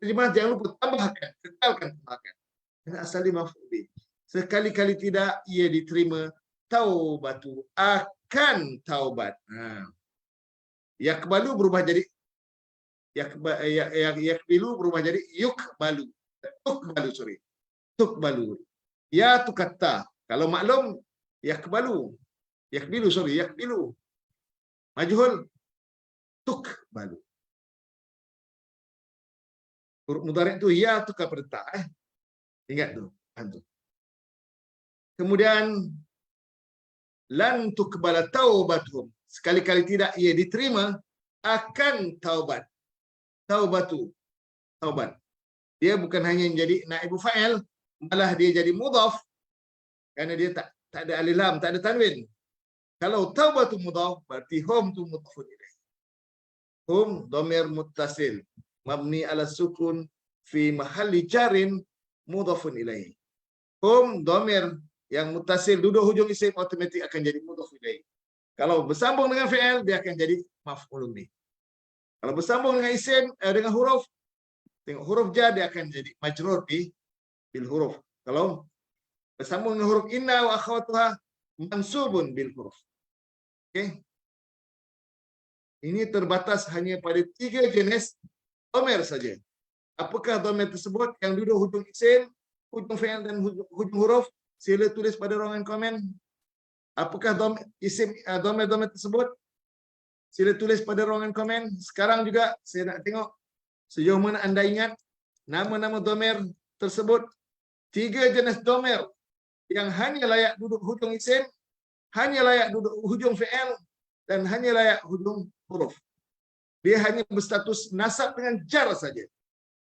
Terjemah jangan lupa tambahkan, kekalkan tambahkan. Karena asal dia maf'ul bih. Sekali-kali tidak ia diterima taubatu, akan taubat. Yakbalu berubah jadi yakbilu berubah jadi yukbalu. Tukbalu, sorry. Tukbalu. Ya tu kata. Kalau maklum yakbalu. Yakbilu, sorry, yakbilu. Majhul tukbalu. Huruf mudhari' itu ya tukar pada ta. Ingat tu. Kemudian lan tukbala taubatuhum. Sekali-kali tidak ia diterima akan taubat. Taubatu. Taubat. Dia bukan hanya jadi naibu fa'il, malah dia jadi mudhaf. Kerana dia tak ada alif lam, tak ada tanwin. Kalau taubatu mudhaf, berarti hum tu mudhafun ilaih. Hum dhamir muttasil, mabni ala sukun fi mahalli jarin mudhafun ilaih. Hum dhamir yang muttasil duduk hujung isim automatik akan jadi mudhaf ilaih. Kalau bersambung dengan fi'il dia akan jadi maf'ulun bih. Kalau bersambung dengan isim dengan huruf, tengok huruf jar dia akan jadi majrur bil huruf. Kalau bersambung dengan huruf inna wa akhawatuha mansubun bil huruf. Okey. Ini terbatas hanya pada 3 jenis dhamir saja. Apakah dhamir tersebut yang duduk hujung isim, hujung fi'il dan hujung huruf? Sila tulis pada ruangan komen. Apakah dhamir tersebut? Sila tulis pada ruangan komen. Sekarang juga saya nak tengok sejauh mana anda ingat nama-nama dhamir tersebut. 3 jenis dhamir yang hanya layak duduk hujung isim, hanya layak duduk hujung fi'il dan hanya layak hujung huruf. Dia hanya berstatus nasab dengan jar saja.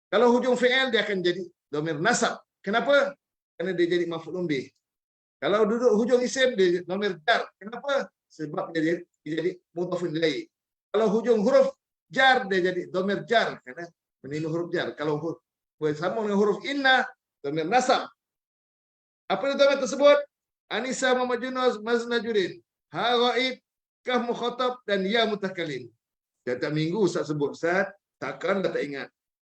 Kalau hujung fi'il dia akan jadi dhamir nasab. Kenapa? Kerana dia jadi maf'ulun bih. Kalau duduk hujung isim dia dhamir jar. Kenapa? Sebab dia jadi mudhafun ilaih. Kalau hujung huruf jar dia jadi dhamir jar kerana meniru huruf jar. Kalau bersambung dengan huruf inna dhamir nasab. Apa itu dhamir tersebut? Anissa, Muhammad Yunus, Maznajuddin. Ha ghaib, kaf mukhatab dan ya mutakallim. Setiap minggu Ustaz sebut, Ustaz takkan dah tak ingat.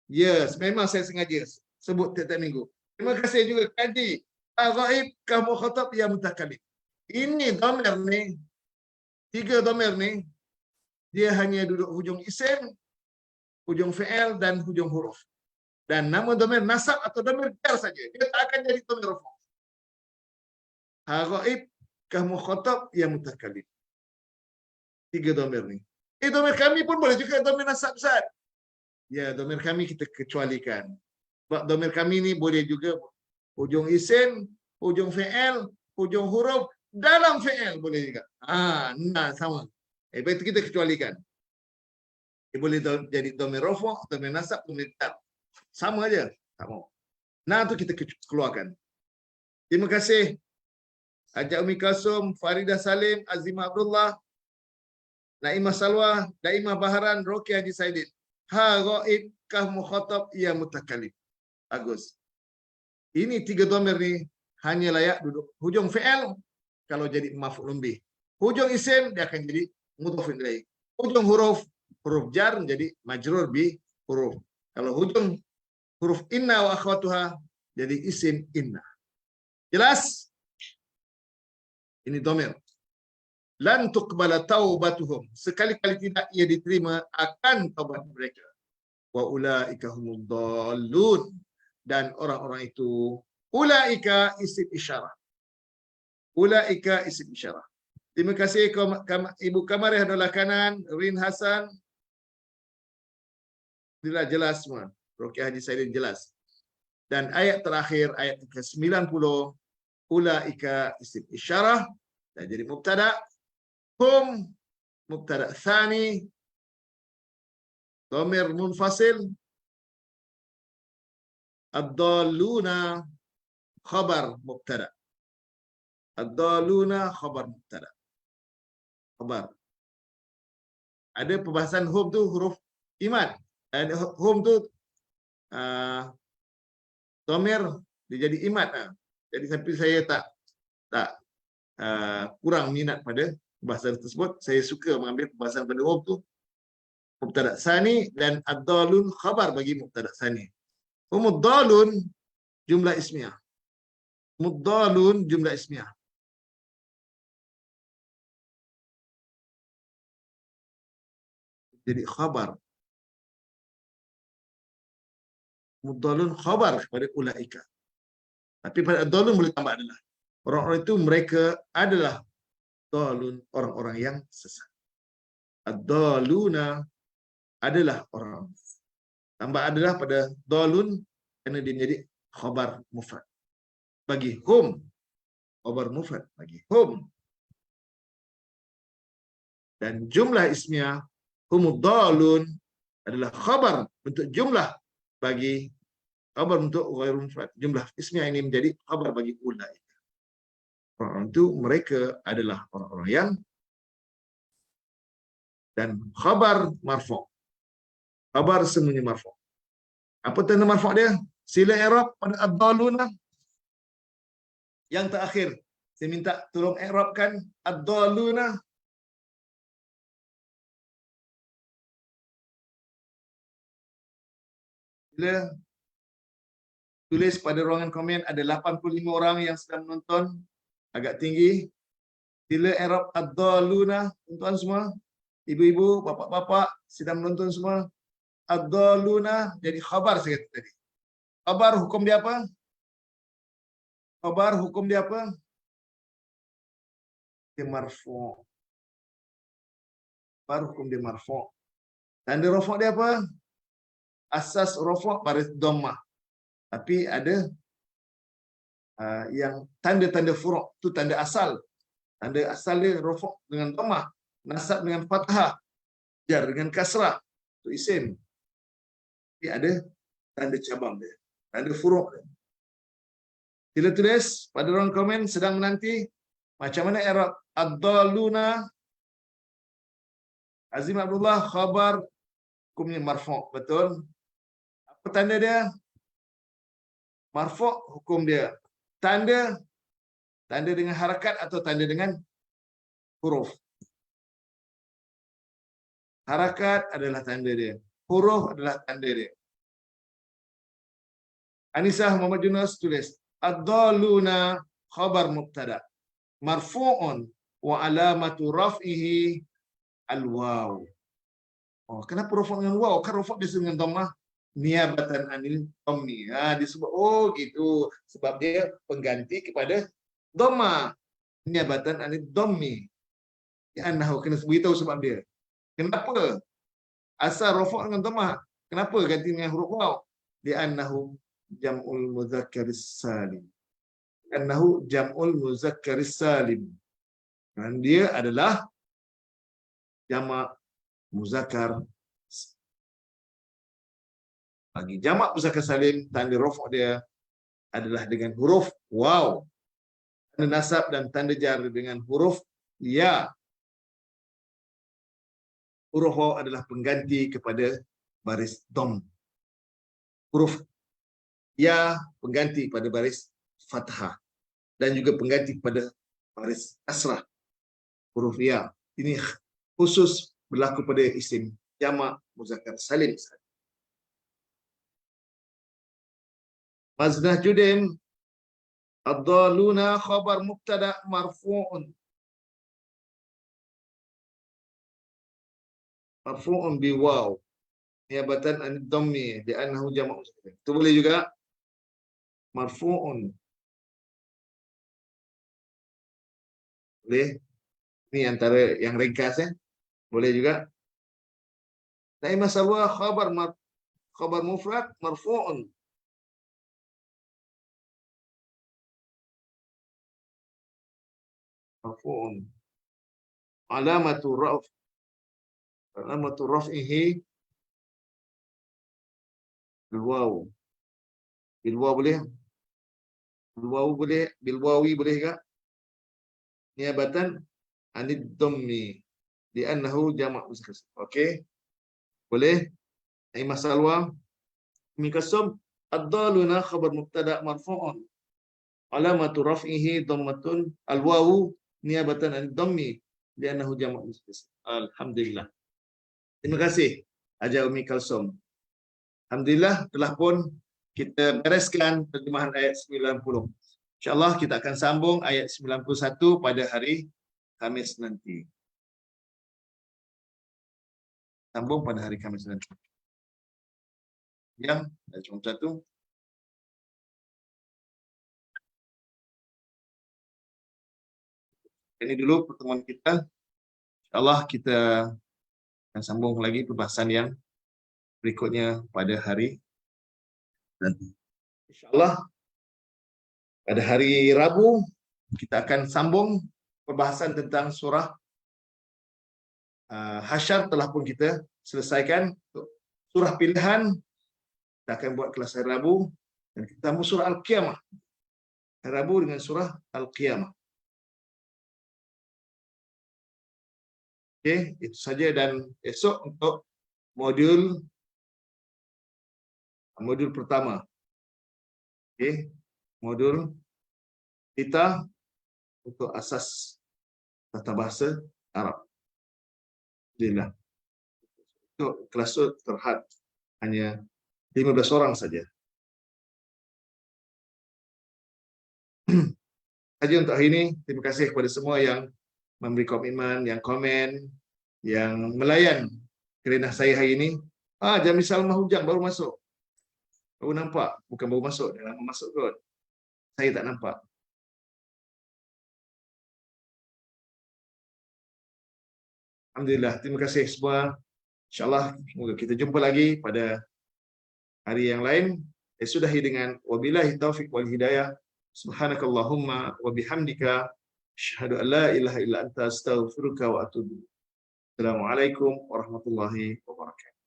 Yes, memang saya sengaja sebut tiap-tiap minggu. Terima kasih juga kaji. Ha ghaib, kaf mukhatab, ya mutakallim. Ini dhamir ni, 3 dhamir ni, dia hanya duduk hujung isim, hujung fi'il dan hujung huruf. Dan nama dhamir nasab atau dhamir jar saja. Dia tak akan jadi dhamir rafa'. Ha ghaib, kah mukhatab, ya mutakallim. 3 dhamir ni. Dhamir kami pun boleh juga dhamir nasab, Ustaz. Ya, dhamir kami kita kecualikan. Sebab dhamir kami ni boleh juga hujung isim, hujung fi'il, hujung huruf, dalam fi'il boleh juga. Nah, sama. Itu kita kecualikan. Dia boleh jadi dhamir rafa', dhamir nasab, dhamir jar. Sama aja. Sama. Nah, tu kita keluarkan. Terima kasih. Hajat Umi Kasum, Faridah Salim, Azimah Abdullah, Naimah Salwa, Daimah Baharan, Roki Haji Saidin. Ha ghaib, kah mukhatab, ya mutakallim. Bagus. Ini 3 dhamir ni hanya layak duduk hujung fi'il kalau jadi maf'ulun bih. Hujung isim dia akan jadi mudhafun ilaih. Hujung huruf jar menjadi majrur bi huruf. Kalau hujung huruf inna wa akhwatuha jadi isim inna. Jelas? Ini dhamir. Lan tuqbala taubatuhum. Sekali-kali tidak ia diterima akan taubat mereka. Wa ulaika humud dhallun. Dan orang-orang itu ulaika isim isyarah. Ulaika isim isyarah. Terima kasih Ibu Kamarih adalah kanan, Rin Hasan. Inilah jelas semua. Rokiah Haji Saidin jelas. Dan ayat terakhir, ayat ke-90, ulaika isim isyarah. Dan jadi mubtada, hum mubtada tsani, dhamir munfasil, ad-dalluna khabar mubtada. Ad-dalluna khabar mubtada. Khabar. Ada perbahasan hum tu huruf iman. Dan hum tu dhamir dia jadi iman. Jadi sampai saya tak kurang minat pada perbahasan tersebut. Saya suka mengambil perbahasan pada hum tu mubtada tsani dan ad-dallun khabar bagi mubtada tsani. Humud-dallun jumlah ismiyah. Mud-dallun jumlah ismiyah. Jadi khabar. Mud-dallun khabar kepada ulaika. Tapi pada ad-dallun boleh tambah adalah. Orang-orang itu mereka adalah dallun, orang-orang yang sesat. Ad-dalluna adalah orang. Tambah adalah pada dallun kerana dia menjadi khabar mufrad. Bagi hum, khabar mufrad bagi hum. Dan jumlah ismiyah humud-dallun adalah khabar bentuk jumlah bagi khabar bentuk ghairu mufrad. Jumlah ismiyah ini menjadi khabar bagi ulaika. Orang itu mereka adalah orang-orang yang, dan khabar marfu'. Khabar semuanya marfu'. Apa tanda marfu' dia? Sila i'rab pada ad-dalluna yang terakhir. Saya minta tolong i'rabkan ad-dalluna. Bila tulis pada ruangan komen ada 85 orang yang sedang menonton, agak tinggi. Sila i'rab ad-dalluna, tuan-tuan semua, ibu-ibu, bapa-bapa sedang menonton semua. Ad-dalluna jadi khabar saya kata tadi. Khabar hukum dia apa? Khabar hukum dia apa? Dia marfu'. Khabar hukum dia marfu'. Tanda rafa' dia apa? Asas rafa' baris dhammah. Tapi ada yang tanda-tanda furu' tu tanda asal. Tanda asal dia rafa' dengan dhammah, nasab dengan fathah, jar dengan kasrah. Tu isim. Tapi ada tanda cabang dia, tanda furu' dia. Sila tulis pada ruang komen sedang menanti macam mana i'rab ad-dalluna. Azim Abdullah, khabar hukumnya marfu', betul? Apa tanda dia? Marfu' hukum dia tanda dengan harakat atau tanda dengan huruf. Harakat adalah tanda dia, huruf adalah tanda dia. Anisah Muhammad Yunus tulis ad-dalluna khabar mubtada marfu'un wa alamatu raf'ihi al-waw. Oh, kenapa rafa' dengan waw? Kan rafa' dia dengan dhammah niabatan anil dhammi. Disebut oh gitu sebab dia pengganti kepada dhammah, niabatan anil dhammi. Ya annahu, kena beritahu sebab dia. Kenapa asal rafa' dengan dhammah? Kenapa ganti dengan huruf waw? Di annahu jam'ul muzakkaris salim. Annahu jam'ul muzakkaris salim. Dan dia adalah jamak muzakkar. Bagi jamak muzakkar salim, tanda rafa' dia adalah dengan huruf waw. Tanda nasab dan tanda jar dengan huruf ya. Huruf waw adalah pengganti kepada baris dom. Huruf ya pengganti pada baris fathah dan juga pengganti pada baris kasrah. Huruf ya ini khusus berlaku pada isim jamak muzakkar salim. Maznah Judin ad-dalluna khabar mubtada marfu'un. Marfu'un bi waw niabatan an dhammi di annahu jamak muzakkar. Itu boleh juga marfu'un Boleh? Ini antara yang ringkas ya. Boleh juga. Naima salwa khabar mufrad marfu'un. Marfu'un. Alamatu raf'ihi bil waw. Bil waw boleh? Bil waw boleh? Bil wawi boleh enggak? Niabatan anid dhammi li'annahu jama' muzakkar. Okey. Boleh? Naima salwa mikasum ad-daluna khabar mubtada marfu'un. Alamatu raf'ihi dhammatun al-wawu niabatan an dhammi li'annahu jama' muzakkar. Alhamdulillah. Terima kasih Haja Umi Kalsum. Alhamdulillah telah pun kita bereskan terjemahan ayat 90. InsyaAllah kita akan sambung ayat 91 pada hari Khamis nanti. Sambung pada hari Khamis nanti. Yang ada cuma satu. Ini dulu pertemuan kita. InsyaAllah kita akan sambung lagi pembahasan yang berikutnya pada hari nanti. InsyaAllah pada hari Rabu kita akan sambung pembahasan tentang surah Hasyr telah pun kita selesaikan. Surah pilihan kita akan buat kelas hari Rabu dan kita sambung surah Al-Qiyamah. Hari Rabu dengan surah Al-Qiyamah. Okey, itu saja dan esok untuk modul pertama. Okey, modul kita untuk asas tata bahasa Arab. Alhamdulillah. Untuk kelas terhad hanya 15 orang saja. Saja untuk hari ini. Terima kasih kepada semua yang memberi komitmen, yang komen, yang melayan kerenah saya hari ini. Jam Salmah hujan baru masuk. Baru nampak. Bukan baru masuk. Dah lama masuk kot. Saya tak nampak. Alhamdulillah. Terima kasih semua. InsyaAllah semoga kita jumpa lagi pada hari yang lain. Sudahi dengan wabillahi taufiq wal hidayah. Subhanakallahumma wa bihamdika asyhadu an la ilaha illa anta astaghfiruka wa atubu ilaik. Assalamualaikum warahmatullahi wabarakatuh.